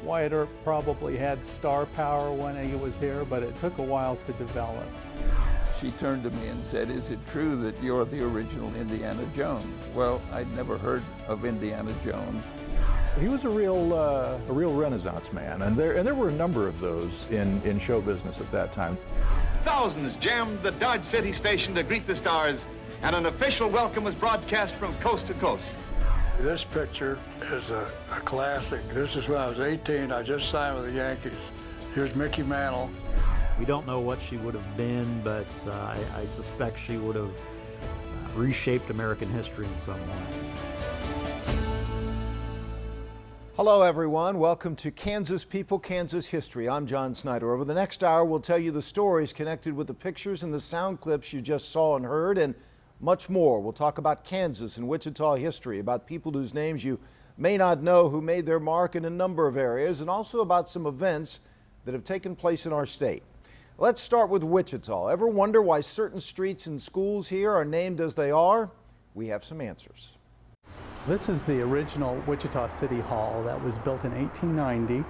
Wyatt Earp probably had star power when he was here, but it took a while to develop. She turned to me and said, "Is it true that you're the original Indiana Jones?" Well, I'd never heard of Indiana Jones. He was a real Renaissance man, and there were a number of those in show business at that time. Thousands jammed the Dodge City station to greet the stars, and an official welcome was broadcast from coast to coast. This picture is a classic. This is when I was 18. I just signed with the Yankees. Here's Mickey Mantle. We don't know what she would have been, but I suspect she would have reshaped American history in some way. Hello everyone, welcome to Kansas People, Kansas History. I'm John Snyder. Over the next hour, we'll tell you the stories connected with the pictures and the sound clips you just saw and heard, and much more. We'll talk about Kansas and Wichita history, about people whose names you may not know who made their mark in a number of areas, and also about some events that have taken place in our state. Let's start with Wichita. Ever wonder why certain streets and schools here are named as they are? We have some answers. This is the original Wichita City Hall that was built in 1890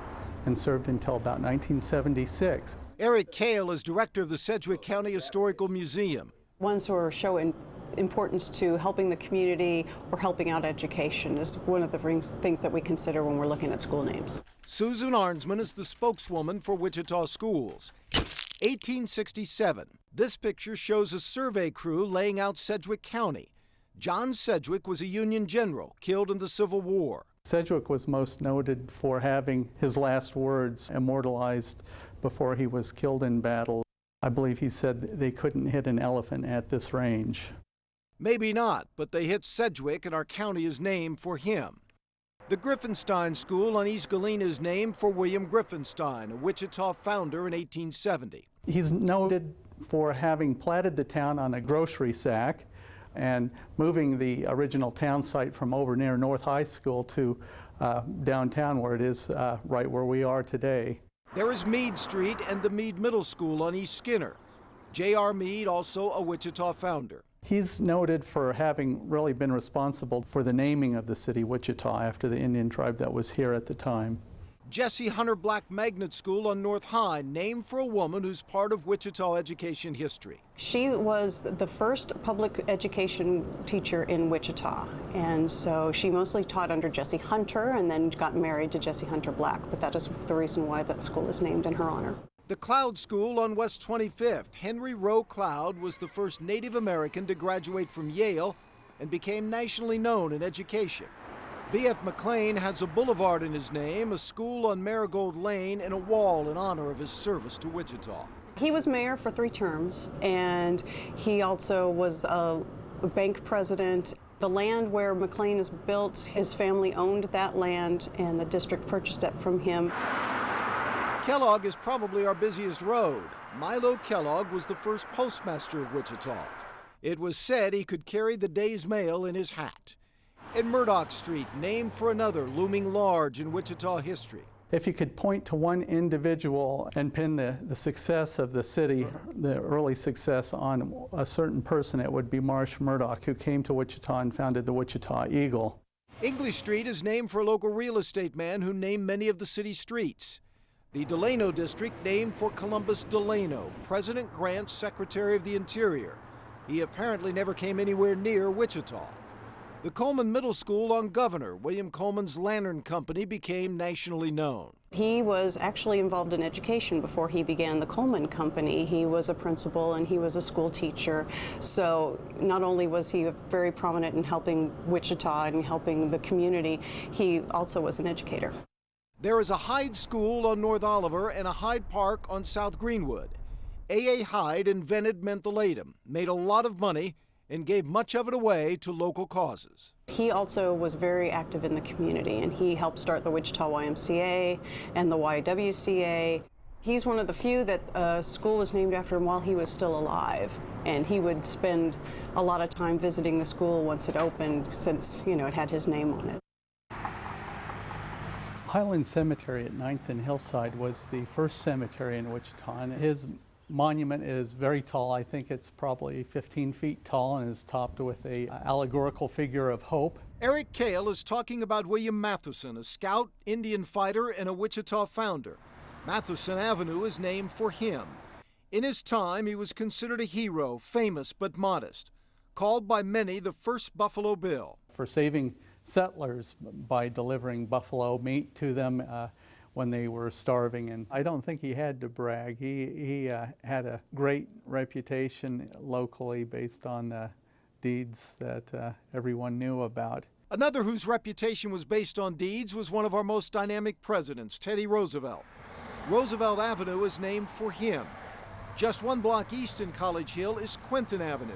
and served until about 1976. Eric Kale is director of the Sedgwick County Historical Museum. Ones who are showing importance to helping the community or helping out education is one of the things that we consider when we're looking at school names. Susan Arnsman is the spokeswoman for Wichita schools. 1867. This picture shows a survey crew laying out Sedgwick County. John Sedgwick was a Union general killed in the Civil War. Sedgwick was most noted for having his last words immortalized before he was killed in battle. I believe he said they couldn't hit an elephant at this range. Maybe not, but they hit Sedgwick and our county is named for him. The Griffinstein School on East Galena is named for William Griffinstein, a Wichita founder in 1870. He's noted for having platted the town on a grocery sack and moving the original town site from over near North High School to downtown where it is right where we are today. There is Meade Street and the Meade Middle School on East Skinner. J.R. Meade, also a Wichita founder. He's noted for having really been responsible for the naming of the city Wichita after the Indian tribe that was here at the time. Jesse Hunter Black Magnet School on North High, named for a woman who's part of Wichita education history. She was the first public education teacher in Wichita, and so she mostly taught under Jesse Hunter and then got married to Jesse Hunter Black, but that is the reason why that school is named in her honor. The Cloud School on West 25th. Henry Rowe Cloud was the first Native American to graduate from Yale and became nationally known in education. B.F. McLean has a boulevard in his name, a school on Marigold Lane, and a wall in honor of his service to Wichita. He was mayor for 3 terms, and he also was a bank president. The land where McLean is built, his family owned that land, and the district purchased it from him. Kellogg is probably our busiest road. Milo Kellogg was the first postmaster of Wichita. It was said he could carry the day's mail in his hat. And Murdoch Street, named for another, looming large in Wichita history. If you could point to one individual and pin the success of the city, the early success, on a certain person, it would be Marsh Murdoch, who came to Wichita and founded the Wichita Eagle. English Street is named for a local real estate man who named many of the city's streets. The Delano District, named for Columbus Delano, President Grant's Secretary of the Interior. He apparently never came anywhere near Wichita. The Coleman Middle School on Governor, William Coleman's Lantern Company, became nationally known. He was actually involved in education before he began the Coleman Company. He was a principal and he was a school teacher. So not only was he very prominent in helping Wichita and helping the community, he also was an educator. There is a Hyde School on North Oliver and a Hyde Park on South Greenwood. A.A. Hyde invented mentholatum, made a lot of money, and gave much of it away to local causes. He also was very active in the community, and he helped start the Wichita YMCA and the YWCA. He's one of the few that a school was named after him while he was still alive, and he would spend a lot of time visiting the school once it opened, since, you know, it had his name on it. Highland Cemetery at 9th and Hillside was the first cemetery in Wichita, and his monument is very tall. I think it's probably 15 feet tall and is topped with a allegorical figure of hope. Eric Cale is talking about William Matheson, a scout, Indian fighter, and a Wichita founder. Matheson Avenue is named for him. In his time, he was considered a hero, famous but modest, called by many the first Buffalo Bill. For saving settlers by delivering buffalo meat to them when they were starving, and I don't think he had to brag. He had a great reputation locally based on deeds that everyone knew about. Another whose reputation was based on deeds was one of our most dynamic presidents, Teddy Roosevelt. Roosevelt Avenue is named for him. Just one block east in College Hill is Quentin Avenue,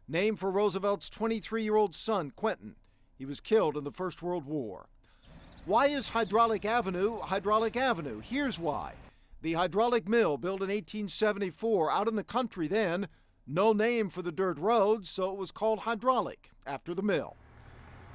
named for Roosevelt's 23-year-old son, Quentin. He was killed in the First World War. Why is Hydraulic Avenue Hydraulic Avenue? Here's why. The hydraulic mill, built in 1874 out in the country then, no name for the dirt road, so it was called Hydraulic, after the mill.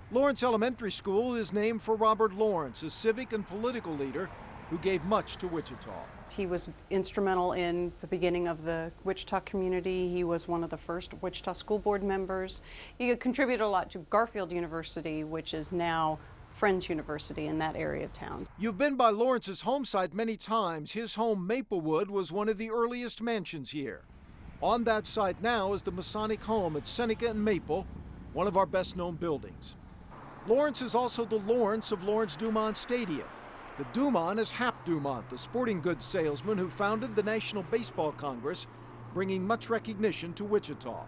Lawrence Elementary School is named for Robert Lawrence, a civic and political leader who gave much to Wichita. He was instrumental in the beginning of the Wichita community. He was one of the first Wichita School Board members. He contributed a lot to Garfield University, which is now Friends University in that area of town. You've been by Lawrence's home site many times. His home, Maplewood, was one of the earliest mansions here. On that site now is the Masonic home at Seneca and Maple, one of our best-known buildings. Lawrence is also the Lawrence of Lawrence Dumont Stadium. The Dumont is Hap Dumont, the sporting goods salesman who founded the National Baseball Congress, bringing much recognition to Wichita.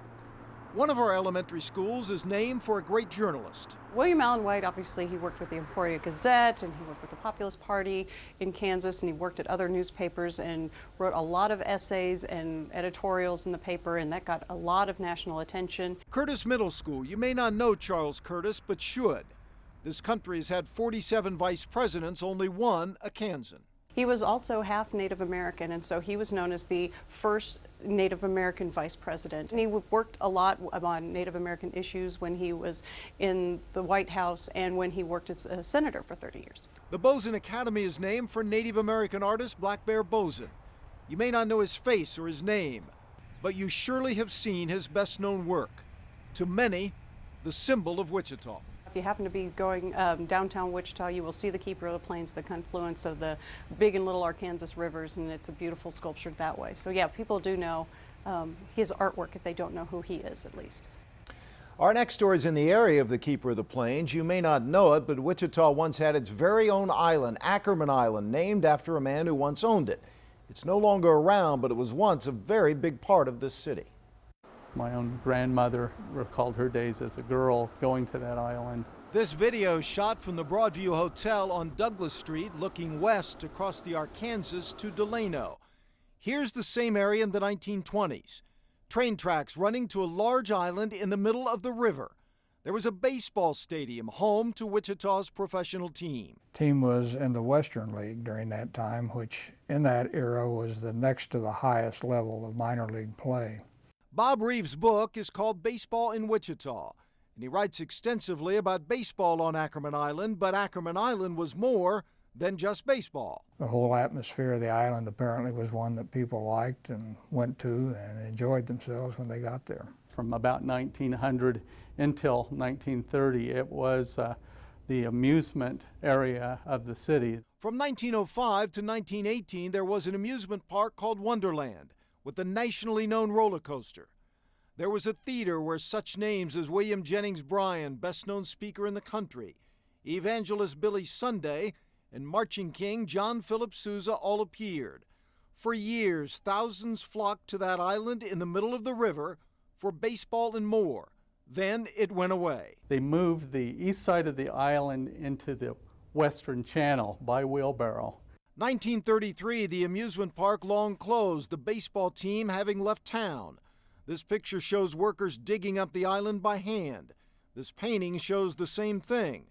One of our elementary schools is named for a great journalist. William Allen White, obviously, he worked with the Emporia Gazette, and he worked with the Populist Party in Kansas, and he worked at other newspapers and wrote a lot of essays and editorials in the paper, and that got a lot of national attention. Curtis Middle School. You may not know Charles Curtis, but should. This country has had 47 vice presidents, only one a Kansan. He was also half Native American, and so he was known as the first Native American vice president. And he worked a lot on Native American issues when he was in the White House and when he worked as a senator for 30 years. The Boson Academy is named for Native American artist Black Bear Boson. You may not know his face or his name, but you surely have seen his best-known work. To many, the symbol of Wichita. If you happen to be going downtown Wichita, you will see the Keeper of the Plains, the confluence of the Big and Little Arkansas rivers, and it's a beautiful sculpture that way. So yeah, people do know his artwork if they don't know who he is, at least. Our next story is in the area of the Keeper of the Plains. You may not know it, but Wichita once had its very own island, Ackerman Island, named after a man who once owned it. It's no longer around, but it was once a very big part of this city. My own grandmother recalled her days as a girl going to that island. This video shot from the Broadview Hotel on Douglas Street, looking west across the Arkansas to Delano. Here's the same area in the 1920s. Train tracks running to a large island in the middle of the river. There was a baseball stadium, home to Wichita's professional team. Team was in the Western League during that time, which in that era was the next to the highest level of minor league play. Bob Reeves' book is called Baseball in Wichita, and he writes extensively about baseball on Ackerman Island, but Ackerman Island was more than just baseball. The whole atmosphere of the island apparently was one that people liked and went to and enjoyed themselves when they got there. From about 1900 until 1930, it was the amusement area of the city. From 1905 to 1918, there was an amusement park called Wonderland, with the nationally known roller coaster. There was a theater where such names as William Jennings Bryan, best-known speaker in the country, evangelist Billy Sunday, and marching king John Philip Sousa all appeared. For years, thousands flocked to that island in the middle of the river for baseball and more. Then it went away. They moved the east side of the island into the western channel by wheelbarrow. 1933, the amusement park long closed, the baseball team having left town. This picture shows workers digging up the island by hand. This painting shows the same thing.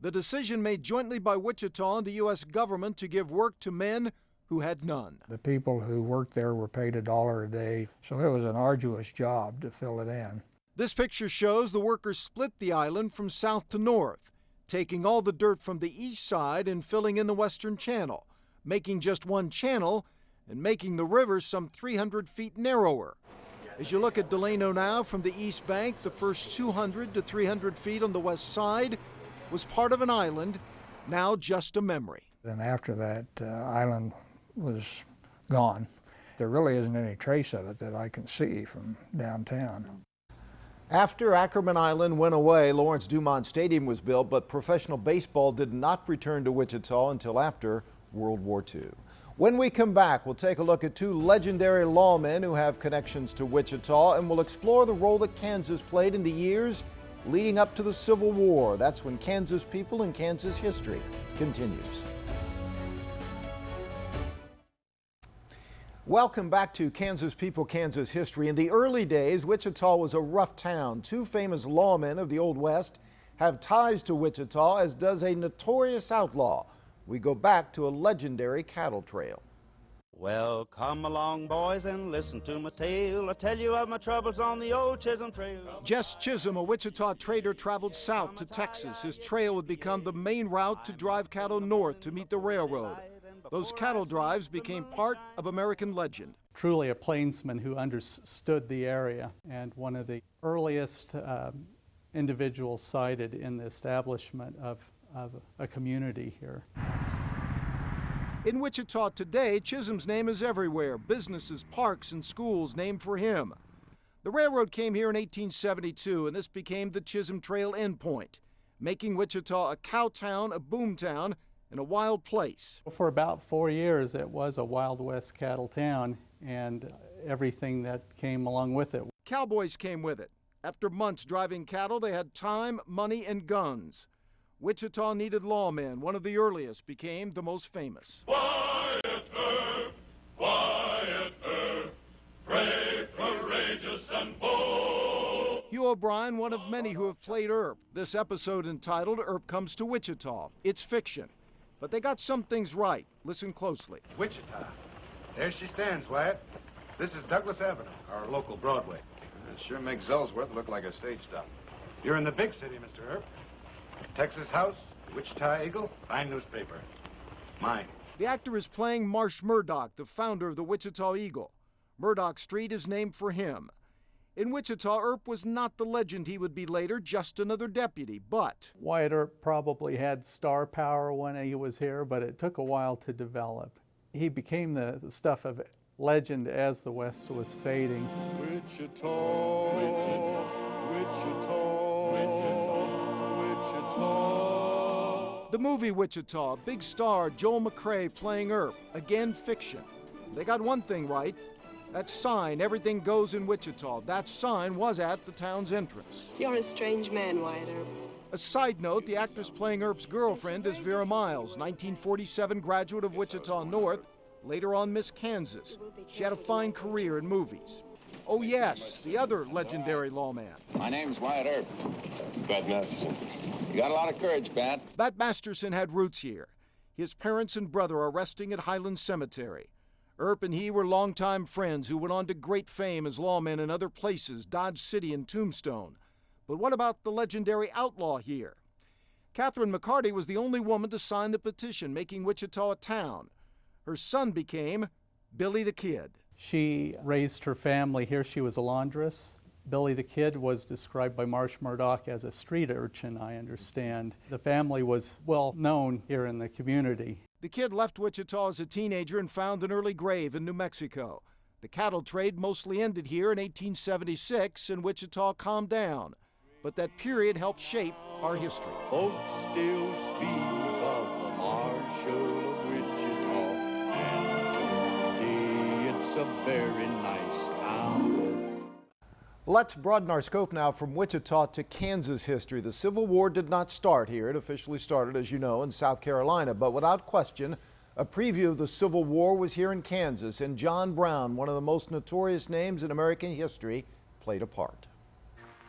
The decision made jointly by Wichita and the U.S. government to give work to men who had none. The people who worked there were paid $1 a day, so it was an arduous job to fill it in. This picture shows the workers split the island from south to north, taking all the dirt from the east side and filling in the western channel, making just one channel and making the river some 300 feet narrower. As you look at Delano now from the east bank, the first 200 to 300 feet on the west side was part of an island, now just a memory. Then after that, island was gone. There really isn't any trace of it that I can see from downtown. After Ackerman Island went away, Lawrence Dumont Stadium was built, but professional baseball did not return to Wichita until after World War II. When we come back, we'll take a look at two legendary lawmen who have connections to Wichita, and we'll explore the role that Kansas played in the years leading up to the Civil War. That's when Kansas People and Kansas History continues. Welcome back to Kansas People, Kansas History. In the early days, Wichita was a rough town. Two famous lawmen of the Old West have ties to Wichita, as does a notorious outlaw. We go back to a legendary cattle trail. Well, come along, boys, and listen to my tale. I'll tell you of my troubles on the old Chisholm Trail. Jess Chisholm, a Wichita trader, traveled south to Texas. His trail would become the main route to drive cattle north to meet the railroad. Those cattle drives became part of American legend. Truly a plainsman who understood the area, and one of the earliest individuals cited in the establishment of a community here. In Wichita today, Chisholm's name is everywhere. Businesses, parks, and schools named for him. The railroad came here in 1872, and this became the Chisholm Trail endpoint, making Wichita a cow town, a boom town, and a wild place. For about 4 years, it was a Wild West cattle town, and everything that came along with it. Cowboys came with it. After months driving cattle, they had time, money, and guns. Wichita needed lawmen. One of the earliest became the most famous. Quieter, quieter, brave, courageous, and bold. Hugh O'Brien, one of many who have played Earp. This episode entitled Earp Comes to Wichita. It's fiction, but they got some things right. Listen closely. Wichita. There she stands, Wyatt. This is Douglas Avenue, our local Broadway. It sure makes Ellsworth look like a stage stop. You're in the big city, Mr. Earp. Texas House, Wichita Eagle, fine newspaper. Mine. The actor is playing Marsh Murdoch, the founder of the Wichita Eagle. Murdoch Street is named for him. In Wichita, Earp was not the legend he would be later, just another deputy, but Wyatt Earp probably had star power when he was here, but it took a while to develop. He became the stuff of legend as the West was fading. Wichita, Wichita, Wichita, Wichita. The movie Wichita, big star Joel McCrea playing Earp, again fiction. They got one thing right. That sign, everything goes in Wichita, that sign was at the town's entrance. You're a strange man, Wyatt Earp. A side note, the actress playing Earp's girlfriend is Vera Miles, 1947 graduate of Wichita North, later on Miss Kansas. She had a fine career in movies. Oh yes, the other legendary lawman. My name's Wyatt Earp. Bat Masterson. You got a lot of courage, Bat. Bat Masterson had roots here. His parents and brother are resting at Highland Cemetery. Earp and he were longtime friends who went on to great fame as lawmen in other places, Dodge City and Tombstone. But what about the legendary outlaw here? Catherine McCarty was the only woman to sign the petition making Wichita a town. Her son became Billy the Kid. She raised her family here. She was a laundress. Billy the Kid was described by Marsh Murdoch as a street urchin, I understand. The family was well known here in the community. The Kid left Wichita as a teenager and found an early grave in New Mexico. The cattle trade mostly ended here in 1876 and Wichita calmed down. But that period helped shape our history. Folks still speak of the Marshal of Wichita, and today it's a very nice town. Let's broaden our scope now from Wichita to Kansas history. The Civil War did not start here. It officially started, as you know, in South Carolina. But without question, a preview of the Civil War was here in Kansas, and John Brown, one of the most notorious names in American history, played a part.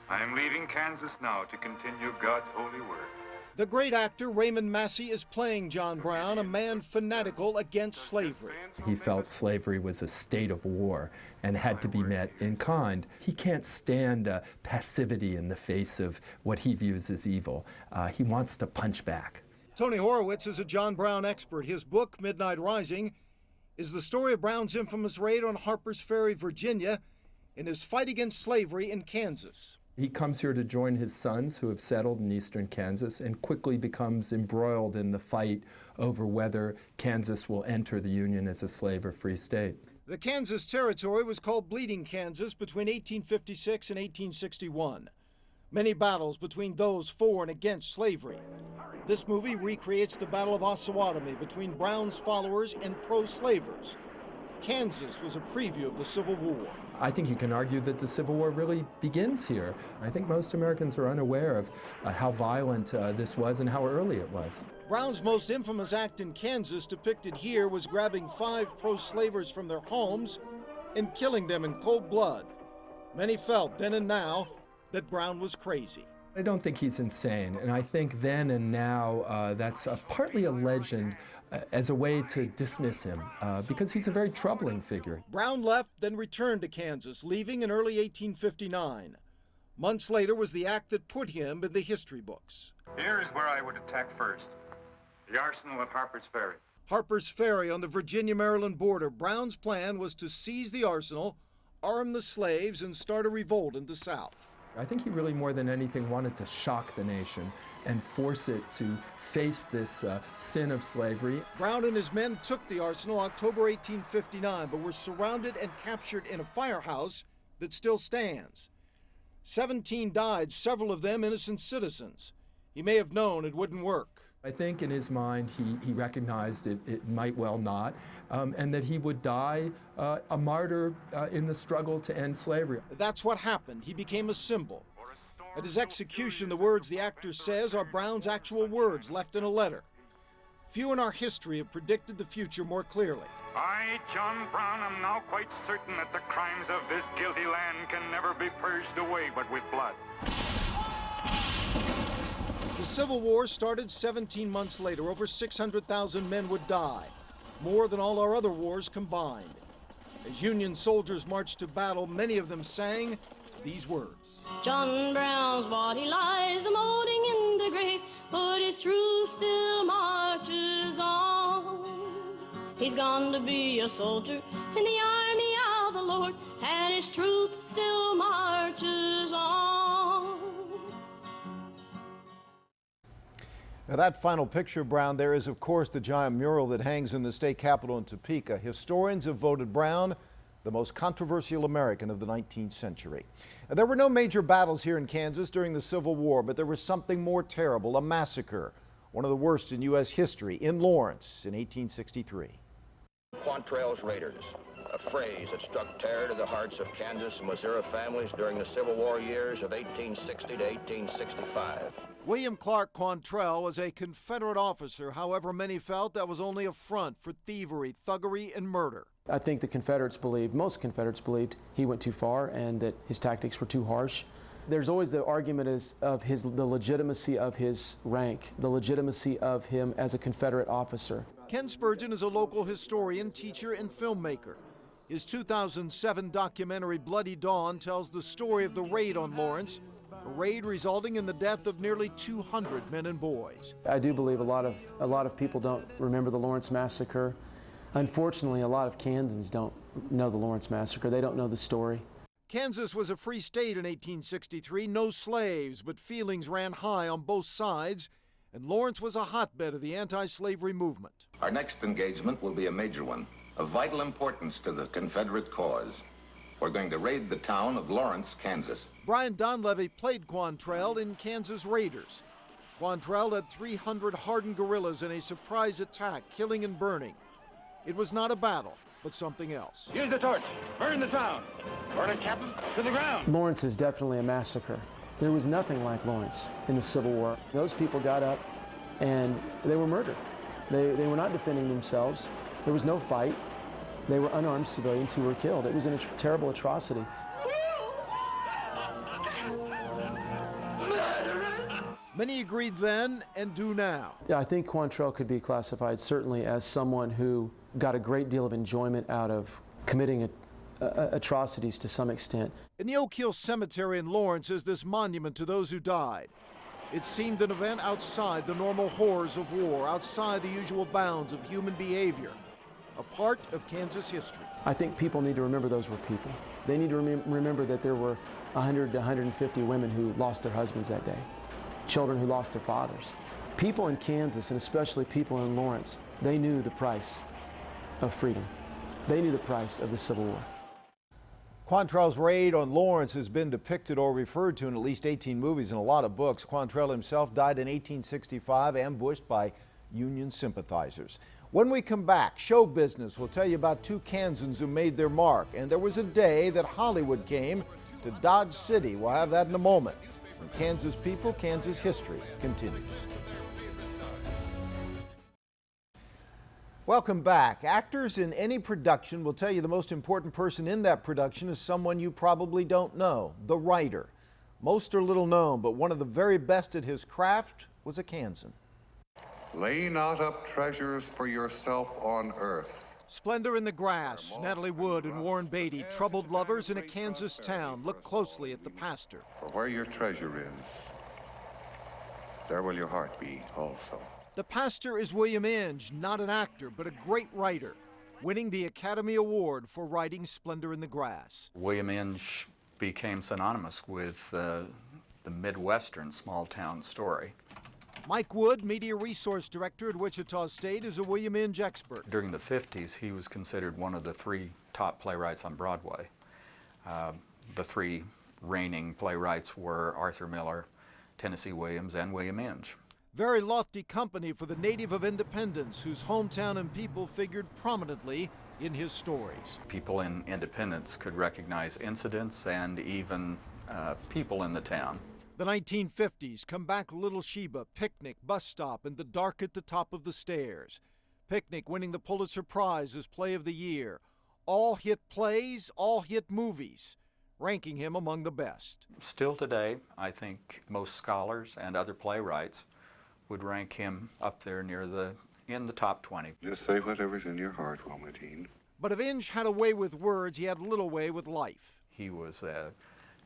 I am leaving Kansas now to continue God's holy word. The great actor Raymond Massey is playing John Brown, a man fanatical against slavery. He felt slavery was a state of war and had to be met in kind. He can't stand passivity in the face of what he views as evil. He wants to punch back. Tony Horowitz is a John Brown expert. His book, Midnight Rising, is the story of Brown's infamous raid on Harper's Ferry, Virginia, and his fight against slavery in Kansas. He comes here to join his sons who have settled in eastern Kansas and quickly becomes embroiled in the fight over whether Kansas will enter the Union as a slave or free state. The Kansas Territory was called Bleeding Kansas between 1856 and 1861. Many battles between those for and against slavery. This movie recreates the Battle of Osawatomie between Brown's followers and pro-slavers. Kansas was a preview of the Civil War. I think you can argue that the Civil War really begins here. I think most Americans are unaware of how violent this was and how early it was. Brown's most infamous act in Kansas, depicted here, was grabbing 5 pro-slavers from their homes and killing them in cold blood. Many felt then and now that Brown was crazy. I don't think he's insane, and I think then and now that's partly a legend as a way to dismiss him, because he's a very troubling figure. Brown left, then returned to Kansas, leaving in early 1859. Months later was the act that put him in the history books. Here is where I would attack first. The arsenal at Harper's Ferry. Harper's Ferry on the Virginia-Maryland border. Brown's plan was to seize the arsenal, arm the slaves, and start a revolt in the South. I think he really, more than anything, wanted to shock the nation and force it to face this sin of slavery. Brown and his men took the arsenal October 1859, but were surrounded and captured in a firehouse that still stands. 17 died, several of them innocent citizens. He may have known it wouldn't work. I think in his mind he recognized it might well not, and that he would die a martyr in the struggle to end slavery. That's what happened. He became a symbol. At his execution, the words the actor says are Brown's actual words left in a letter. Few in our history have predicted the future more clearly. I, John Brown, am now quite certain that the crimes of this guilty land can never be purged away but with blood. The Civil War started 17 months later. Over 600,000 men would die, more than all our other wars combined. As Union soldiers marched to battle, many of them sang these words. John Brown's body lies molding in the grave, but his truth still marches on. He's gone to be a soldier in the army of the Lord, and his truth still marches on. Now that final picture of Brown there is, of course, the giant mural that hangs in the state capitol in Topeka. Historians have voted Brown the most controversial American of the 19th century. There were no major battles here in Kansas during the Civil War, but there was something more terrible, a massacre, one of the worst in U.S. history, in Lawrence in 1863. Quantrell's Raiders, a phrase that struck terror to the hearts of Kansas and Missouri families during the Civil War years of 1860 to 1865. William Clark Quantrell was a Confederate officer. However, many felt that was only a front for thievery, thuggery, and murder. I think the Confederates believed, most Confederates believed, he went too far and that his tactics were too harsh. There's always the argument of the legitimacy of his rank, the legitimacy of him as a Confederate officer. Ken Spurgeon is a local historian, teacher, and filmmaker. His 2007 documentary Bloody Dawn tells the story of the raid on Lawrence, a raid resulting in the death of nearly 200 men and boys. I do believe a lot of people don't remember the Lawrence Massacre. Unfortunately, a lot of Kansans don't know the Lawrence Massacre. They don't know the story. Kansas was a free state in 1863, no slaves, but feelings ran high on both sides, and Lawrence was a hotbed of the anti-slavery movement. Our next engagement will be a major one, of vital importance to the Confederate cause. We're going to raid the town of Lawrence, Kansas. Brian Donlevy played Quantrell in Kansas Raiders. Quantrell led 300 hardened guerrillas in a surprise attack, killing and burning. It was not a battle, but something else. Use the torch. Burn the town. Burn it, Captain, to the ground. Lawrence is definitely a massacre. There was nothing like Lawrence in the Civil War. Those people got up and they were murdered. They were not defending themselves. There was no fight. They were unarmed civilians who were killed. It was a terrible atrocity. Many agreed then and do now. Yeah, I think Quantrell could be classified certainly as someone who got a great deal of enjoyment out of committing atrocities to some extent. In the Oak Hill Cemetery in Lawrence is this monument to those who died. It seemed an event outside the normal horrors of war, outside the usual bounds of human behavior. a part of Kansas history. I think people need to remember those were people. They need to remember that there were 100 to 150 women who lost their husbands that day, children who lost their fathers. People in Kansas, and especially people in Lawrence, they knew the price of freedom. They knew the price of the Civil War. Quantrell's raid on Lawrence has been depicted or referred to in at least 18 movies and a lot of books. Quantrell himself died in 1865, ambushed by Union sympathizers. When we come back, show business will tell you about two Kansans who made their mark. And there was a day that Hollywood came to Dodge City. We'll have that in a moment. When Kansas People, Kansas History continues. Welcome back. Actors in any production will tell you the most important person in that production is someone you probably don't know, the writer. Most are little known, but one of the very best at his craft was a Kansan. Lay not up treasures for yourself on earth. Splendor in the Grass, Natalie Wood and Warren Beatty, troubled lovers in a Kansas town. Look closely at the pastor. For where your treasure is, there will your heart be also. The pastor is William Inge, not an actor, but a great writer, winning the Academy Award for writing Splendor in the Grass. William Inge became synonymous with the Midwestern small-town story. Mike Wood, Media Resource Director at Wichita State, is a William Inge expert. During the 50s, he was considered one of the three top playwrights on Broadway. The three reigning playwrights were Arthur Miller, Tennessee Williams, and William Inge. Very lofty company for the native of Independence, whose hometown and people figured prominently in his stories. People in Independence could recognize incidents and even people in the town. The 1950s, Come Back Little Sheba, Picnic, Bus Stop, and The Dark at the Top of the Stairs. Picnic winning the Pulitzer Prize as Play of the Year. All hit plays, all hit movies, ranking him among the best. Still today, I think most scholars and other playwrights would rank him up there in the top 20. Just say whatever's in your heart, Wilmerdine. But if Inge had a way with words, he had little way with life. He was a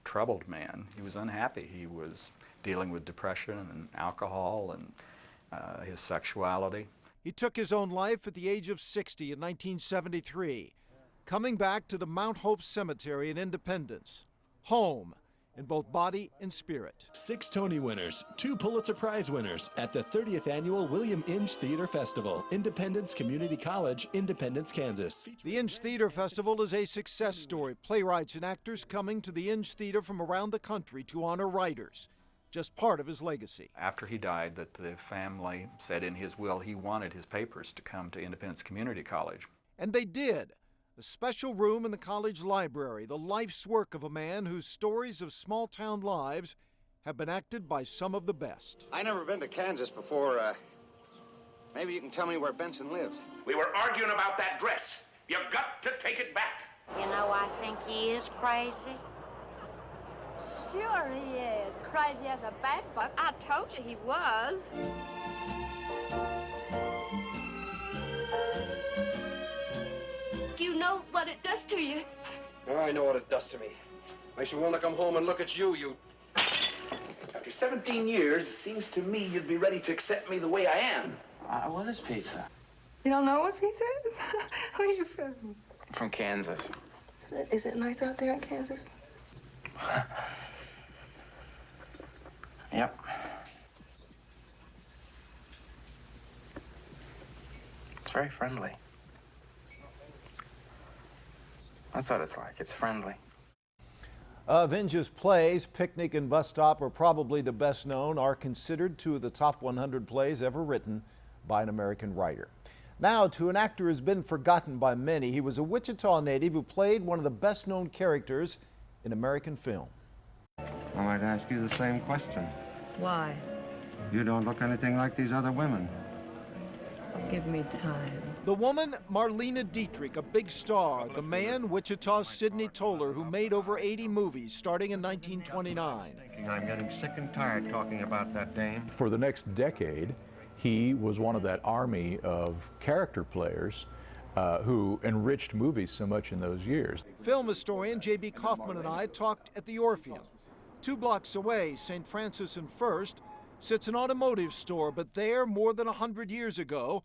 troubled man. He was unhappy. He was dealing with depression and alcohol and his sexuality. He took his own life at the age of 60 in 1973, coming back to the Mount Hope Cemetery in Independence, home in both body and spirit. 6 Tony winners, 2 Pulitzer Prize winners at the 30th Annual William Inge Theater Festival, Independence Community College, Independence, Kansas. The Inge Theater Festival is a success story. Playwrights and actors coming to the Inge Theater from around the country to honor writers. Just part of his legacy. After he died, that the family said in his will he wanted his papers to come to Independence Community College. And they did. A special room in the college library, the life's work of a man whose stories of small-town lives have been acted by some of the best. I never been to Kansas before. Maybe you can tell me where Benson lives. We were arguing about that dress. You've got to take it back. You know, I think he is crazy. Sure he is. Crazy as a bedbug. I told you he was. You know what it does to you. Oh, I know what it does to me. Makes me want to come home and look at you. After 17 years, it seems to me you'd be ready to accept me the way I am. What is pizza? You don't know what pizza is? Where are you from? From Kansas. Is it nice out there in Kansas? Yep. It's very friendly. That's what it's like. It's friendly. Of Inge's plays, Picnic and Bus Stop are probably the best known, are considered 2 of the top 100 plays ever written by an American writer. Now to an actor who's been forgotten by many. He was a Wichita native who played one of the best known characters in American film. I might ask you the same question. Why? You don't look anything like these other women. Give me time. The woman, Marlene Dietrich, a big star. The man, Wichita's Sidney Toler, who made over 80 movies starting in 1929. I'm getting sick and tired talking about that dame. For the next decade, he was one of that army of character players who enriched movies so much in those years. Film historian J.B. Kaufman and I talked at the Orpheum. 2 blocks away, St. Francis and First, sits an automotive store, but there, more than 100 years ago,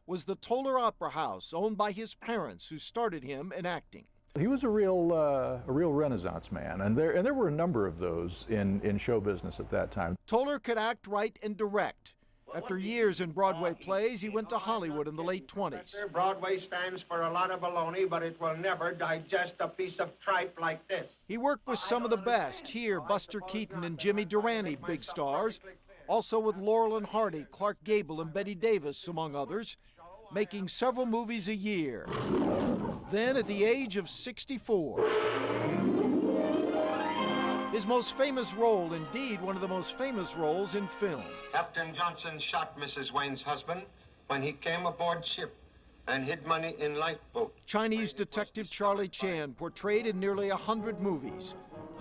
was the Toller Opera House, owned by his parents, who started him in acting. He was a real Renaissance man, and there were a number of those in show business at that time. Toller could act, write, and direct. After years in Broadway plays, he went to Hollywood in the late 20s. Broadway stands for a lot of baloney, but it will never digest a piece of tripe like this. He worked with some of the best. Here, Buster Keaton and Jimmy Durante, big stars. Also with Laurel and Hardy, Clark Gable, and Bette Davis, among others, making several movies a year. Then, at the age of 64, his most famous role, indeed one of the most famous roles in film. Captain Johnson shot Mrs. Wayne's husband when he came aboard ship and hid money in lifeboat. Chinese detective Charlie Chan, portrayed in nearly 100 movies.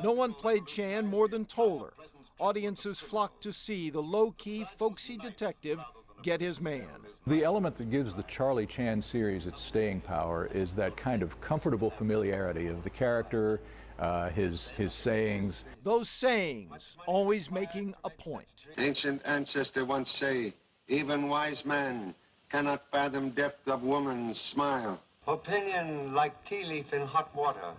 No one played Chan more than Toller. Audiences flocked to see the low-key, folksy detective get his man. The element that gives the Charlie Chan series its staying power is that kind of comfortable familiarity of the character, his sayings. Those sayings always making a point. Ancient ancestor once say, even wise man cannot fathom depth of woman's smile. Opinion like tea leaf in hot water.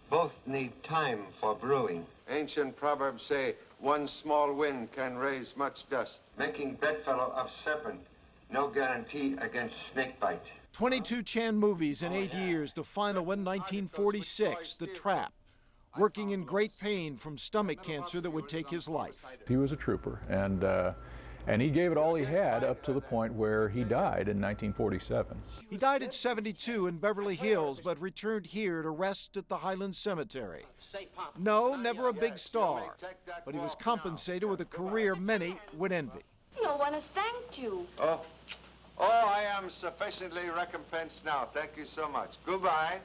Both need time for brewing. Ancient proverbs say, one small wind can raise much dust. Making bedfellow of serpent, no guarantee against snakebite. 22 Chan movies in 8 years, the final one, 1946, The Trap. Working in great pain from stomach cancer that would take his life. He was a trooper, and he gave it all he had up to the point where he died in 1947. He died at 72 in Beverly Hills, but returned here to rest at the Highland Cemetery. No, never a big star, but he was compensated with a career many would envy. No one has thanked you. Oh, I am sufficiently recompensed now. Thank you so much. Goodbye.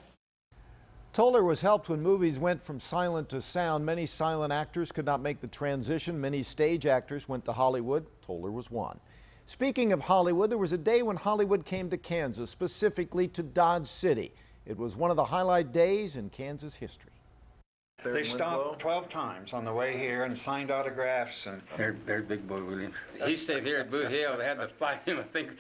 Toller was helped when movies went from silent to sound. Many silent actors could not make the transition. Many stage actors went to Hollywood. Toller was one. Speaking of Hollywood, there was a day when Hollywood came to Kansas, specifically to Dodge City. It was one of the highlight days in Kansas history. They stopped 12 times on the way here and signed autographs. And there's Big Boy Williams. He stayed here at Boot Hill. They had to fight him, I think,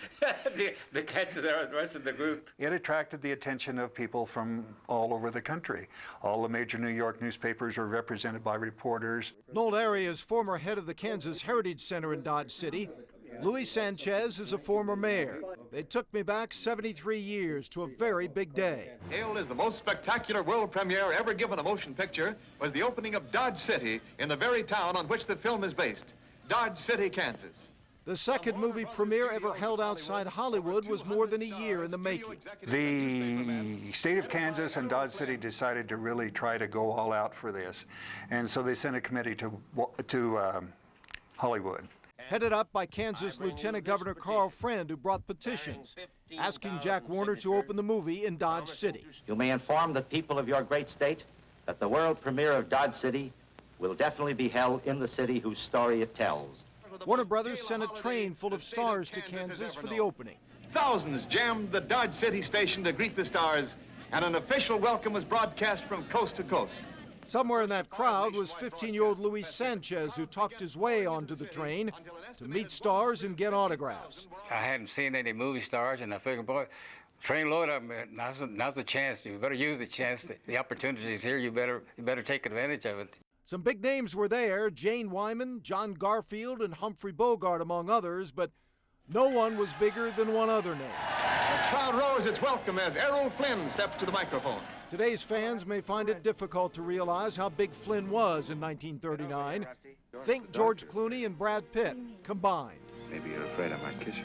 the catch of the rest of the group. It attracted the attention of people from all over the country. All the major New York newspapers were represented by reporters. Noel Area is former head of the Kansas Heritage Center in Dodge City. Luis Sanchez is a former mayor. They took me back 73 years to a very big day. Hailed as the most spectacular world premiere ever given a motion picture was the opening of Dodge City in the very town on which the film is based, Dodge City, Kansas. The second movie premiere ever held outside Hollywood was more than a year in the making. The state of Kansas and Dodge City decided to really try to go all out for this. And so they sent a committee to Hollywood. Headed up by Kansas Lieutenant Governor Carl Friend, who brought petitions asking Jack Warner to open the movie in Dodge City. You may inform the people of your great state that the world premiere of Dodge City will definitely be held in the city whose story it tells. Warner Brothers sent a train full of stars to Kansas for the opening. Thousands jammed the Dodge City station to greet the stars, and an official welcome was broadcast from coast to coast. Somewhere in that crowd was 15-year-old Luis Sanchez, who talked his way onto the train to meet stars and get autographs. I hadn't seen any movie stars, and I figured, boy, train load up. Now's the chance. You better use the chance. The opportunity is here. You better take advantage of it. Some big names were there: Jane Wyman, John Garfield, and Humphrey Bogart, among others, but no one was bigger than one other name. The crowd rose its welcome as Errol Flynn steps to the microphone. Today's fans may find it difficult to realize how big Flynn was in 1939. Think George Clooney and Brad Pitt combined. Maybe you're afraid I might kiss you.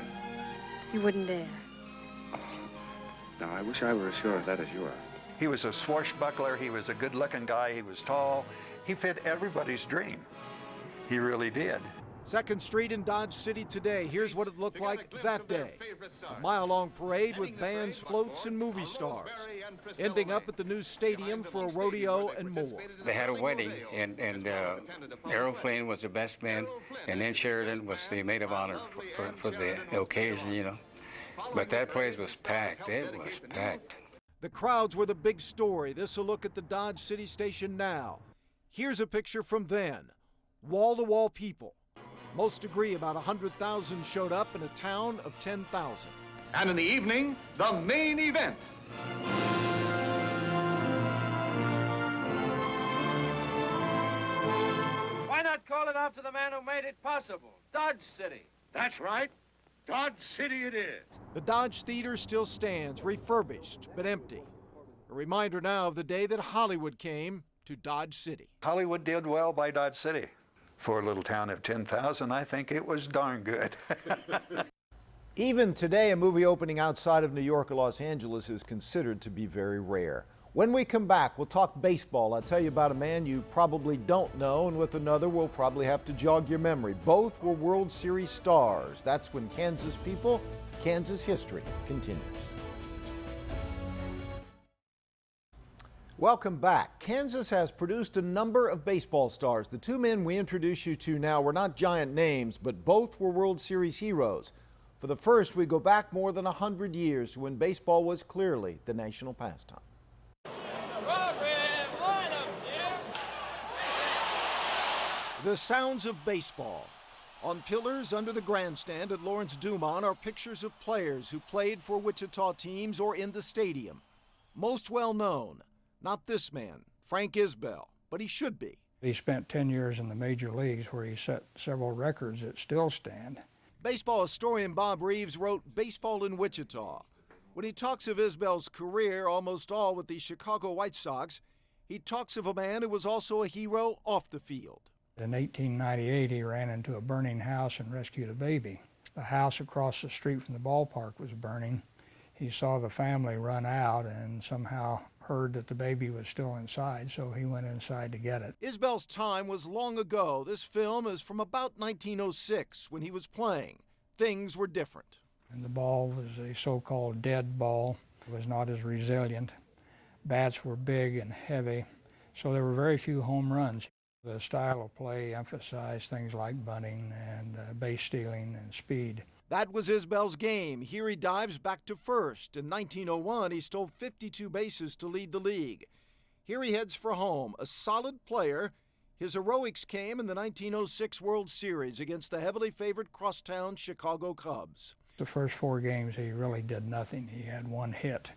You wouldn't dare. Now, I wish I were as sure of that as you are. He was a swashbuckler. He was a good-looking guy. He was tall. He fit everybody's dream. He really did. 2nd Street in Dodge City today. Here's what it looked like that day. A mile-long parade with bands, floats, and movie stars, ending up at the new stadium for a rodeo and more. They had a wedding, and Errol Flynn was the best man, and then Sheridan was the maid of honor for the occasion, you know. But that place was packed. It was packed. The crowds were the big story. This a look at the Dodge City station now. Here's a picture from then. Wall-to-wall people. Most agree about 100,000 showed up in a town of 10,000. And in the evening, the main event. Why not call it after the man who made it possible, Dodge City? That's right. Dodge City it is. The Dodge Theater still stands, refurbished but empty. A reminder now of the day that Hollywood came to Dodge City. Hollywood did well by Dodge City. For a little town of 10,000, I think it was darn good. Even today, a movie opening outside of New York or Los Angeles is considered to be very rare. When we come back, we'll talk baseball. I'll tell you about a man you probably don't know, and with another, we'll probably have to jog your memory. Both were World Series stars. That's when Kansas People, Kansas History continues. Welcome back. Kansas has produced a number of baseball stars. The two men we introduce you to now were not giant names, but both were World Series heroes. For the first, we go back more than 100 years to when baseball was clearly the national pastime. The sounds of baseball. On pillars under the grandstand at Lawrence Dumont are pictures of players who played for Wichita teams or in the stadium. Most well known, not this man, Frank Isbell, but he should be. He spent 10 years in the major leagues where he set several records that still stand. Baseball historian Bob Reeves wrote Baseball in Wichita. When he talks of Isbell's career, almost all with the Chicago White Sox, he talks of a man who was also a hero off the field. In 1898, he ran into a burning house and rescued a baby. The house across the street from the ballpark was burning. He saw the family run out and somehow heard that the baby was still inside, so he went inside to get it. Isbell's time was long ago. This film is from about 1906 when he was playing. Things were different. And the ball was a so-called dead ball. It was not as resilient. Bats were big and heavy, so there were very few home runs. The style of play emphasized things like bunting and base stealing and speed. That was Isbell's game. Here he dives back to first. In 1901, he stole 52 bases to lead the league. Here he heads for home, a solid player. His heroics came in the 1906 World Series against the heavily favored crosstown Chicago Cubs. The first 4 games, he really did nothing. He had 1 hit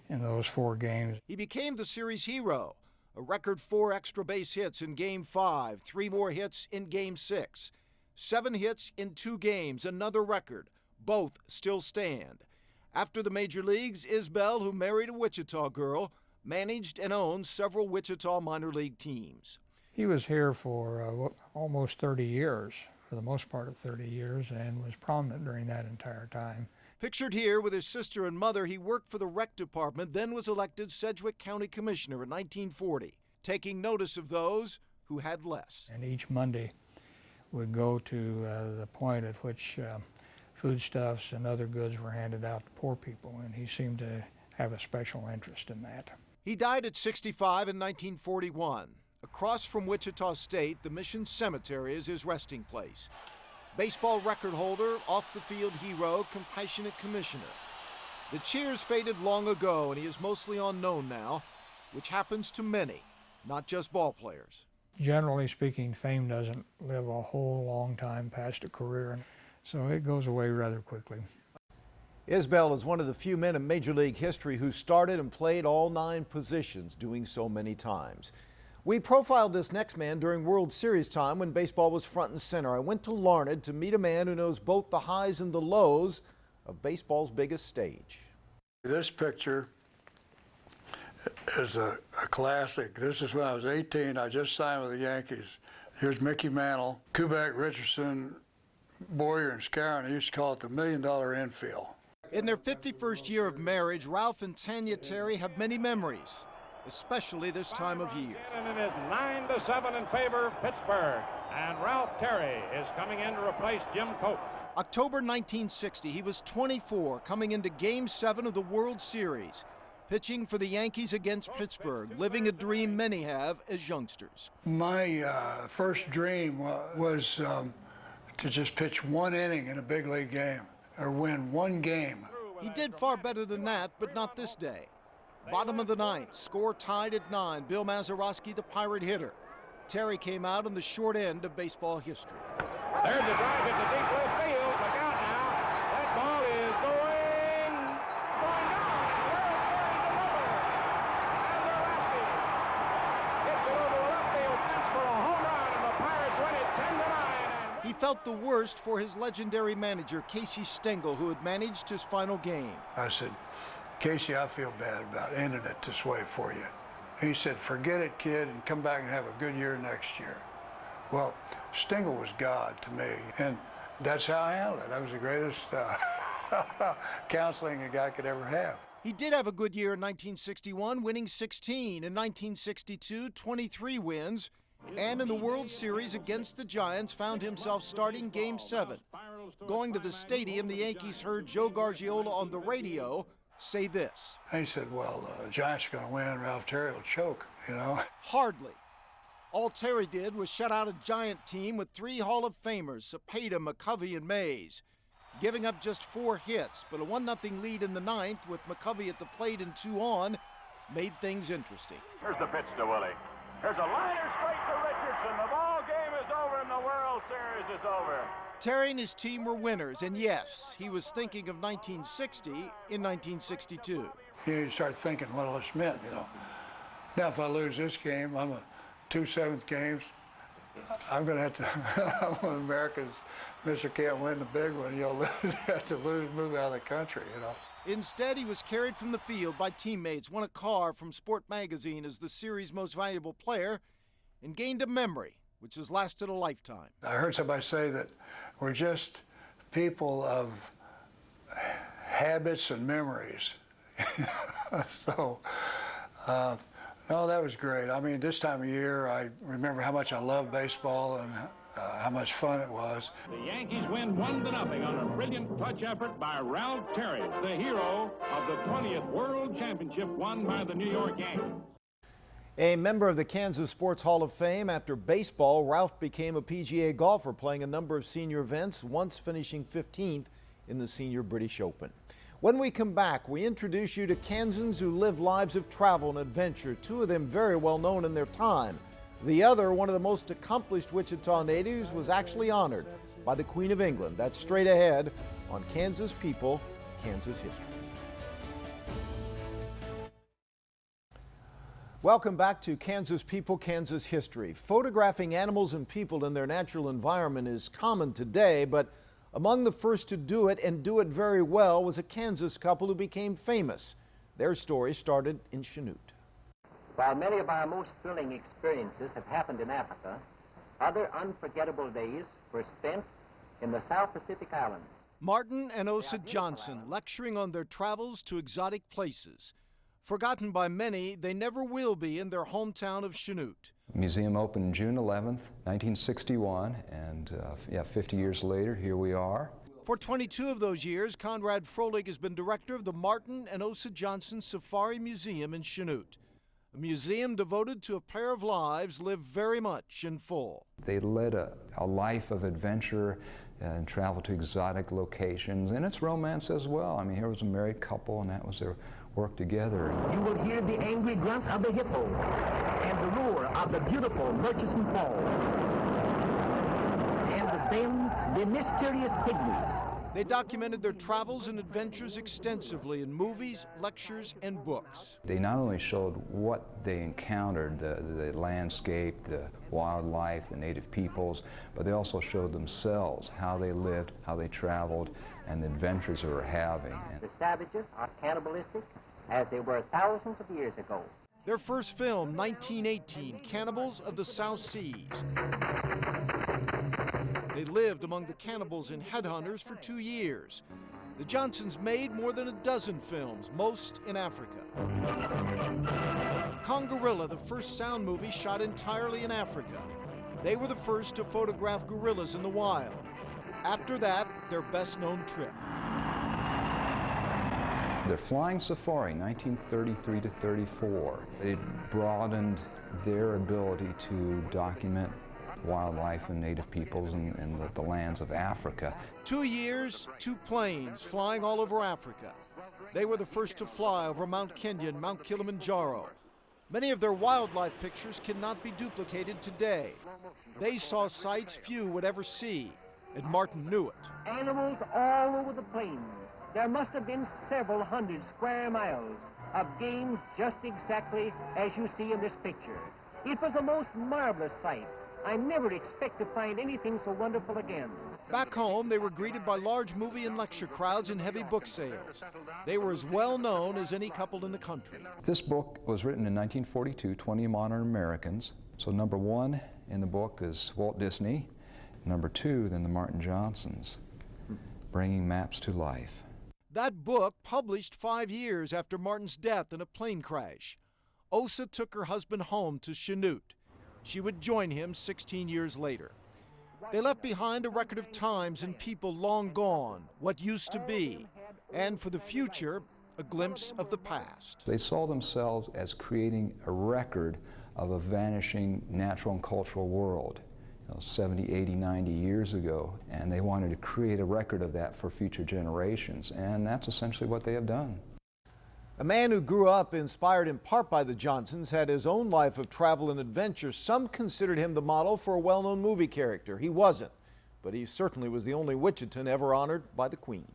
in those 4 games. He became the series hero. A record 4 extra base hits in Game 5, 3 more hits in Game 6. 7 hits in 2 games, another record. Both still stand. After the major leagues, Isbell, who married a Wichita girl, managed and owned several Wichita minor league teams. He was here for almost 30 years, for the most part of 30 years, and was prominent during that entire time. Pictured here with his sister and mother, he worked for the rec department, then was elected Sedgwick County Commissioner in 1940, taking notice of those who had less. And each Monday would go to the point at which foodstuffs and other goods were handed out to poor people, and he seemed to have a special interest in that. He died at 65 in 1941. Across from Wichita State, the Mission Cemetery is his resting place. Baseball record holder, off-the-field hero, compassionate commissioner. The cheers faded long ago, and he is mostly unknown now, which happens to many, not just ball players. Generally speaking, fame doesn't live a whole long time past a career, so it goes away rather quickly. Isbell is one of the few men in Major League history who started and played all 9 positions, doing so many times. We profiled this next man during World Series time when baseball was front and center. I went to Larned to meet a man who knows both the highs and the lows of baseball's biggest stage. This picture is a classic. This is when I was 18. I just signed with the Yankees. Here's Mickey Mantle, Kubek, Richardson, Boyer, and Scarron. They used to call it the $1 Million Infield. In their 51st year of marriage, Ralph and Tanya Terry have many memories, especially this time of year. And it is 9-7 in favor of Pittsburgh. And Ralph Terry is coming in to replace Jim Cope. October 1960, he was 24, coming into Game 7 of the World Series, pitching for the Yankees against Pittsburgh, living a dream many have as youngsters. My first dream was to just pitch 1 inning in a big league game, or win 1 game. He did far better than that, but not this day. Bottom of the 9th, score tied at 9. Bill Mazeroski, the Pirate hitter. Terry came out on the short end of baseball history. There's a drive into deep left field. Look out now. That ball is going felt the worst for his legendary manager, Casey Stengel, who had managed his final game. I said, Casey, I feel bad about ending it this way for you. He said, forget it, kid, and come back and have a good year next year. Well, Stengel was God to me, and that's how I handled it. That was the greatest counseling a guy could ever have. He did have a good year in 1961, winning 16. In 1962, 23 wins. And in the World Series against the Giants, found himself starting Game 7. Going to the stadium, the Yankees heard Joe Gargiola on the radio say this. He said, well, the Giants are going to win. Ralph Terry will choke, you know. Hardly. All Terry did was shut out a Giant team with 3 Hall of Famers, Cepeda, McCovey, and Mays, giving up just 4 hits. But a 1-0 lead in the 9th with McCovey at the plate and 2 on made things interesting. Here's the pitch to Willie. Here's a liner straight to Richardson. The ball game is over and the World Series is over. Terry and his team were winners, and yes, he was thinking of 1960 in 1962. You start thinking what all this meant, you know. Now, if I lose this game, I'm 2 7th games. I'm going to have to, I'm one of America's, Mr. Can't win the big one. You'll lose, you have to lose, move out of the country, you know. Instead, he was carried from the field by teammates, won a car from Sport Magazine as the series' most valuable player, and gained a memory which has lasted a lifetime. I heard somebody say that we're just people of habits and memories. So, no, that was great. I mean, this time of year, I remember how much I loved baseball and how much fun it was. The Yankees win 1-0 on a brilliant clutch effort by Ralph Terry, the hero of the 20th World Championship won by the New York Yankees. A member of the Kansas Sports Hall of Fame, after baseball, Ralph became a PGA golfer, playing a number of senior events, once finishing 15th in the Senior British Open. When we come back, we introduce you to Kansans who live lives of travel and adventure, 2 of them very well known in their time. The other, one of the most accomplished Wichita natives, was actually honored by the Queen of England. That's straight ahead on Kansas People, Kansas History. Welcome back to Kansas People, Kansas History. Photographing animals and people in their natural environment is common today, but among the first to do it and do it very well was a Kansas couple who became famous. Their story started in Chanute. While many of our most thrilling experiences have happened in Africa, other unforgettable days were spent in the South Pacific Islands. Martin and Osa Johnson lecturing on their travels to exotic places. Forgotten by many, they never will be in their hometown of Chanute. The museum opened June 11th, 1961, and 50 years later, here we are. For 22 of those years, Conrad Froelich has been director of the Martin and Osa Johnson Safari Museum in Chanute, a museum devoted to a pair of lives lived very much in full. They led a life of adventure and travel to exotic locations, and it's romance as well. I mean, here was a married couple, and that was their work together. You will hear the angry grunt of the hippo and the roar of the beautiful Murchison Falls, and then the mysterious pygmies. They documented their travels and adventures extensively in movies, lectures, and books. They not only showed what they encountered, the landscape, the wildlife, the native peoples, but they also showed themselves, how they lived, how they traveled, and the adventures they were having. The savages are cannibalistic as they were thousands of years ago. Their first film, 1918, Cannibals of the South Seas. They lived among the cannibals and headhunters for 2 years. The Johnsons made more than a dozen films, most in Africa. Congorilla, the first sound movie shot entirely in Africa. They were the first to photograph gorillas in the wild. After that, their best-known trip. Their Flying Safari, 1933 to 34. It broadened their ability to document wildlife and native peoples in the lands of Africa. 2 years, 2 planes flying all over Africa. They were the first to fly over Mount Kenya and Mount Kilimanjaro. Many of their wildlife pictures cannot be duplicated today. They saw sights few would ever see, and Martin knew it. Animals all over the plains. There must have been several hundred square miles of game just exactly as you see in this picture. It was a most marvelous sight I never expect to find anything so wonderful again. Back home, they were greeted by large movie and lecture crowds and heavy book sales. They were as well known as any couple in the country. This book was written in 1942, 20 Modern Americans. So number one in the book is Walt Disney. Number two, then the Martin Johnsons, bringing maps to life. That book published 5 years after Martin's death in a plane crash. Osa took her husband home to Chanute. She would join him 16 years later. They left behind a record of times and people long gone, what used to be, and for the future, a glimpse of the past. They saw themselves as creating a record of a vanishing natural and cultural world, 70, 80, 90 years ago, and they wanted to create a record of that for future generations, and that's essentially what they have done. A man who grew up inspired in part by the Johnsons had his own life of travel and adventure. Some considered him the model for a well-known movie character. He wasn't, but he certainly was the only Wichitan ever honored by the Queen.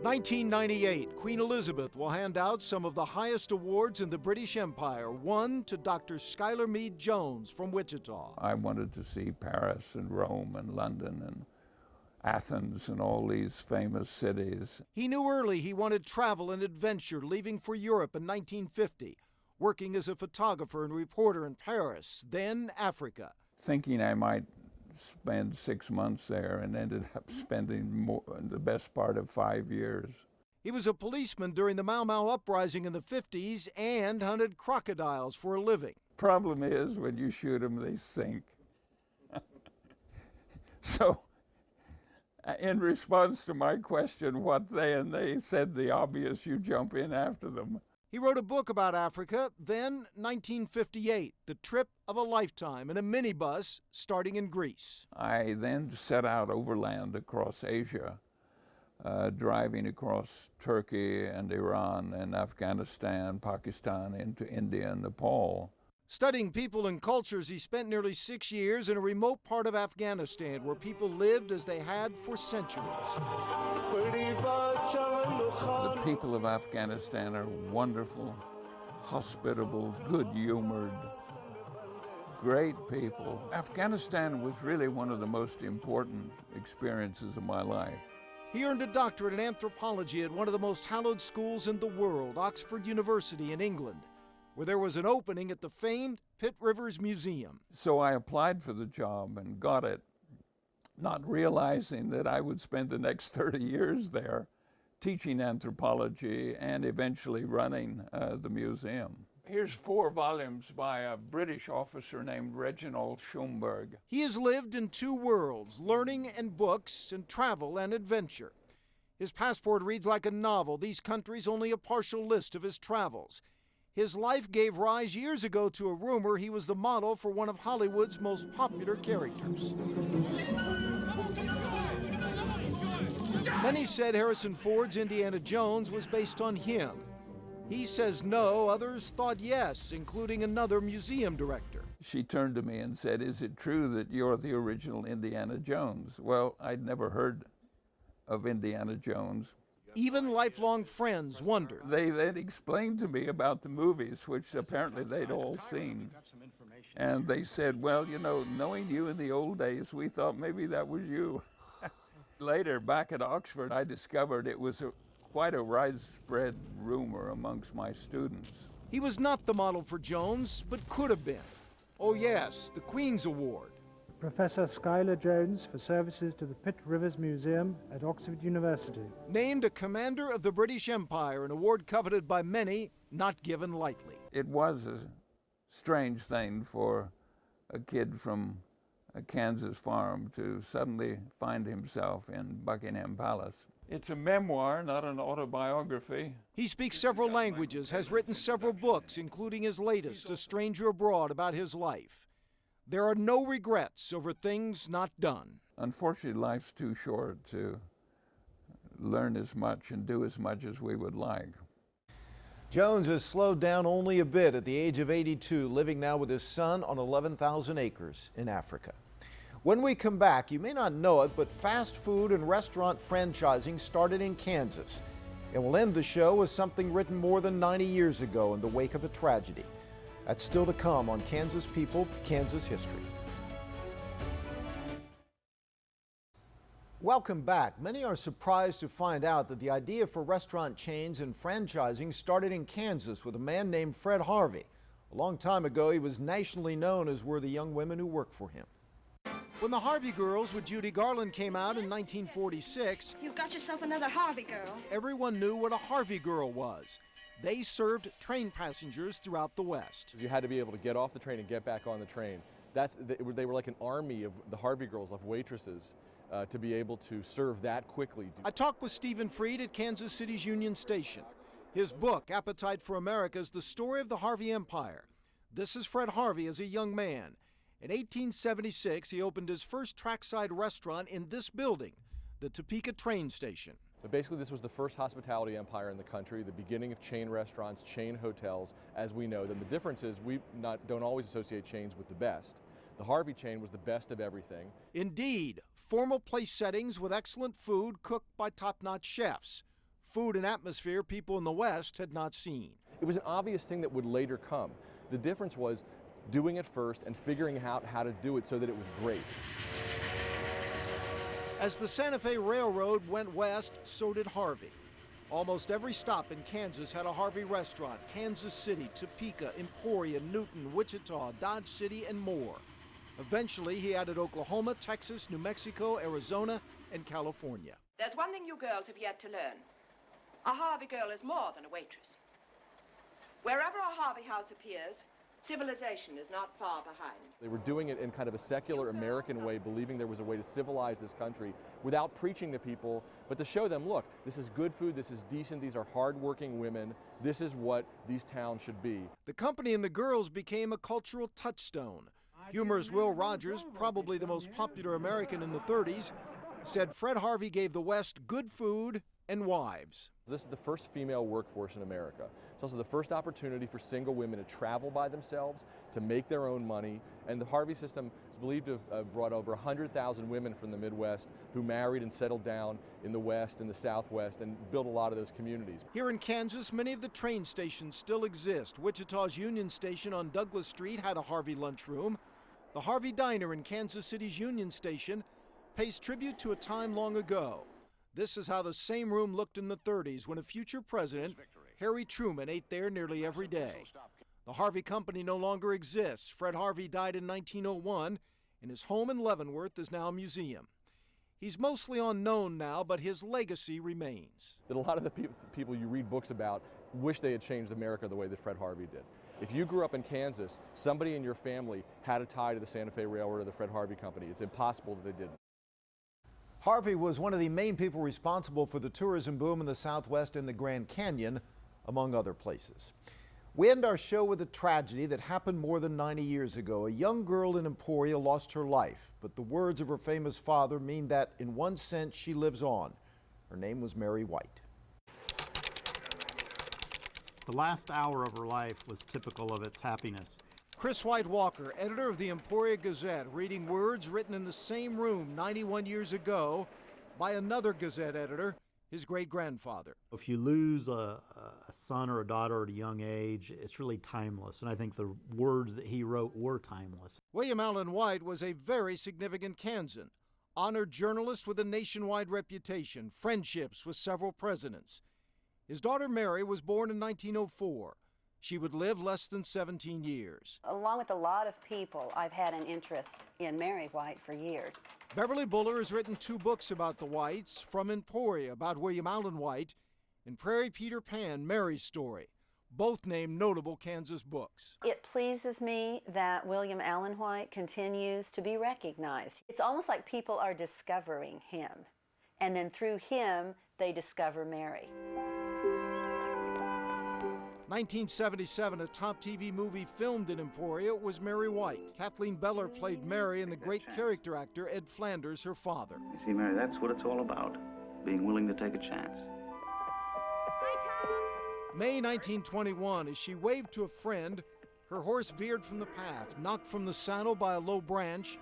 1998, Queen Elizabeth will hand out some of the highest awards in the British Empire, one to Dr. Schuyler Meade Jones from Wichita. I wanted to see Paris and Rome and London and Athens and all these famous cities. He knew early he wanted travel and adventure, leaving for Europe in 1950, working as a photographer and reporter in Paris, then Africa. Thinking I might spend 6 months there, and ended up spending the best part of 5 years. He was a policeman during the Mau Mau uprising in the 50s and hunted crocodiles for a living. Problem is, when you shoot them, they sink. So, in response to my question, what they said the obvious, you jump in after them. He wrote a book about Africa, then 1958, The Trip of a Lifetime, in a minibus starting in Greece. I then set out overland across Asia, driving across Turkey and Iran and Afghanistan, Pakistan, into India and Nepal. Studying people and cultures, he spent nearly 6 years in a remote part of Afghanistan where people lived as they had for centuries. The people of Afghanistan are wonderful, hospitable, good-humored, great people. Afghanistan was really one of the most important experiences of my life. He earned a doctorate in anthropology at one of the most hallowed schools in the world, Oxford University in England, where there was an opening at the famed Pitt Rivers Museum. So I applied for the job and got it, not realizing that I would spend the next 30 years there teaching anthropology and eventually running the museum. Here's 4 volumes by a British officer named Reginald Schomburg. He has lived in 2 worlds, learning and books, and travel and adventure. His passport reads like a novel, these countries only a partial list of his travels. His life gave rise years ago to a rumor he was the model for one of Hollywood's most popular characters. Many said Harrison Ford's Indiana Jones was based on him. He says no, others thought yes, including another museum director. She turned to me and said, "Is it true that you're the original Indiana Jones?" Well, I'd never heard of Indiana Jones. Even lifelong friends wondered. They then explained to me about the movies, which apparently they'd all seen. And they said, well, you know, knowing you in the old days, we thought maybe that was you. Later, back at Oxford, I discovered it was quite a widespread rumor amongst my students. He was not the model for Jones, but could have been. Oh yes, the Queen's Award. Professor Schuyler Jones for services to the Pitt Rivers Museum at Oxford University. Named a Commander of the British Empire, an award coveted by many, not given lightly. It was a strange thing for a kid from a Kansas farm to suddenly find himself in Buckingham Palace. It's a memoir, not an autobiography. He speaks several languages, has written several books, including his latest, A Stranger Abroad, about his life. There are no regrets over things not done. Unfortunately, life's too short to learn as much and do as much as we would like. Jones has slowed down only a bit at the age of 82, living now with his son on 11,000 acres in Africa. When we come back, you may not know it, but fast food and restaurant franchising started in Kansas. And we'll end the show with something written more than 90 years ago in the wake of a tragedy. That's still to come on Kansas People, Kansas History. Welcome back. Many are surprised to find out that the idea for restaurant chains and franchising started in Kansas with a man named Fred Harvey. A long time ago, he was nationally known, as were the young women who worked for him. When the Harvey Girls with Judy Garland came out in 1946, You've got yourself another Harvey girl. everyone knew what a Harvey Girl was. They served train passengers throughout the West. You had to be able to get off the train and get back on the train. They were like an army of the Harvey Girls, of waitresses, to be able to serve that quickly. I talked with Stephen Freed at Kansas City's Union Station. His book, Appetite for America, is the story of the Harvey Empire. This is Fred Harvey as a young man. In 1876, he opened his first trackside restaurant in this building, the Topeka train station. But basically, this was the first hospitality empire in the country, the beginning of chain restaurants, chain hotels, as we know them. The difference is we don't always associate chains with the best. The Harvey chain was the best of everything. Indeed, formal place settings with excellent food cooked by top-notch chefs. Food and atmosphere people in the West had not seen. It was an obvious thing that would later come. The difference was doing it first and figuring out how to do it so that it was great. As the Santa Fe Railroad went west, so did Harvey. Almost every stop in Kansas had a Harvey restaurant: Kansas City, Topeka, Emporia, Newton, Wichita, Dodge City, and more. Eventually, he added Oklahoma, Texas, New Mexico, Arizona, and California. There's one thing you girls have yet to learn. A Harvey girl is more than a waitress. Wherever a Harvey house appears, civilization is not far behind. They were doing it in kind of a secular American way, believing there was a way to civilize this country without preaching to people, but to show them, look, this is good food, this is decent, these are hardworking women, this is what these towns should be. The company and the girls became a cultural touchstone. Humorist Will Rogers, probably the most popular American in the 30s, said Fred Harvey gave the West good food and wives. This is the first female workforce in America. It's also the first opportunity for single women to travel by themselves, to make their own money, and the Harvey system is believed to have brought over 100,000 women from the Midwest who married and settled down in the West and the Southwest and built a lot of those communities. Here in Kansas, many of the train stations still exist. Wichita's Union Station on Douglas Street had a Harvey lunchroom. The Harvey Diner in Kansas City's Union Station pays tribute to a time long ago. This is how the same room looked in the 30s when a future president, Harry Truman, ate there nearly every day. The Harvey Company no longer exists. Fred Harvey died in 1901, and his home in Leavenworth is now a museum. He's mostly unknown now, but his legacy remains. That a lot of the people you read books about wish they had changed America the way that Fred Harvey did. If you grew up in Kansas, somebody in your family had a tie to the Santa Fe Railroad or the Fred Harvey Company. It's impossible that they didn't. Harvey was one of the main people responsible for the tourism boom in the Southwest and the Grand Canyon, among other places. We end our show with a tragedy that happened more than 90 years ago. A young girl in Emporia lost her life, but the words of her famous father mean that, in one sense, she lives on. Her name was Mary White. The last hour of her life was typical of its happiness. Chris White Walker, editor of the Emporia Gazette, reading words written in the same room 91 years ago by another Gazette editor, his great-grandfather. If you lose a son or a daughter at a young age, it's really timeless, and I think the words that he wrote were timeless. William Allen White was a very significant Kansan, honored journalist with a nationwide reputation, friendships with several presidents. His daughter Mary was born in 1904. She would live less than 17 years. Along with a lot of people, I've had an interest in Mary White for years. Beverly Buller has written 2 books about the Whites, From Emporia about William Allen White, and Prairie Peter Pan, Mary's Story, both named notable Kansas books. It pleases me that William Allen White continues to be recognized. It's almost like people are discovering him, and then through him, they discover Mary. 1977, a top TV movie filmed in Emporia was Mary White. Kathleen Beller played Mary and the great character actor Ed Flanders, her father. You see, Mary, that's what it's all about, being willing to take a chance. May 1921, as she waved to a friend, her horse veered from the path, knocked from the saddle by a low branch.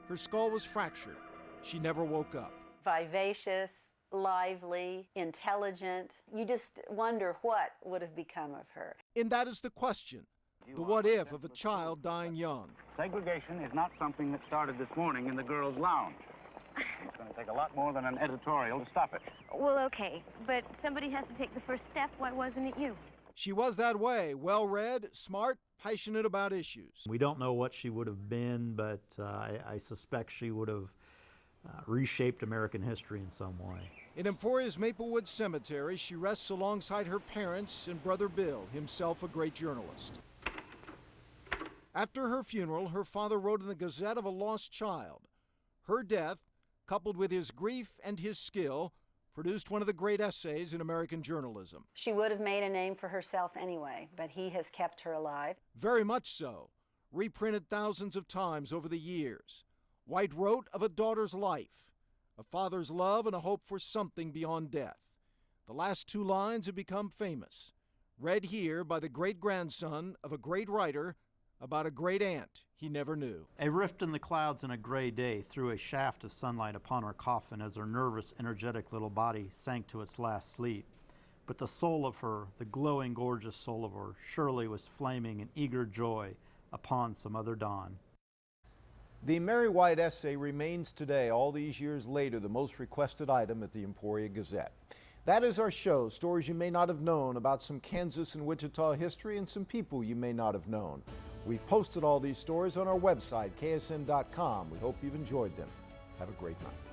Her skull was fractured. She never woke up. Vivacious, lively, intelligent. You just wonder what would have become of her. And that is the question, the what if of a child dying young. Segregation is not something that started this morning in the girls' lounge. It's going to take a lot more than an editorial to stop it. Well, okay, but somebody has to take the first step. Why wasn't it you? She was that way, well-read, smart, passionate about issues. We don't know what she would have been, but I suspect she would have reshaped American history in some way. In Emporia's Maplewood Cemetery, she rests alongside her parents and brother Bill, himself a great journalist. After her funeral, her father wrote in the Gazette of a lost child. Her death, coupled with his grief and his skill, produced one of the great essays in American journalism. She would have made a name for herself anyway, but he has kept her alive. Very much so. Reprinted thousands of times over the years. White wrote of a daughter's life, a father's love, and a hope for something beyond death. The last two lines have become famous, read here by the great-grandson of a great writer about a great aunt he never knew. A rift in the clouds in a gray day threw a shaft of sunlight upon her coffin as her nervous, energetic little body sank to its last sleep. But the soul of her, the glowing, gorgeous soul of her, surely was flaming in eager joy upon some other dawn. The Mary White essay remains today, all these years later, the most requested item at the Emporia Gazette. That is our show, stories you may not have known about some Kansas and Wichita history and some people you may not have known. We've posted all these stories on our website, ksn.com. We hope you've enjoyed them. Have a great night.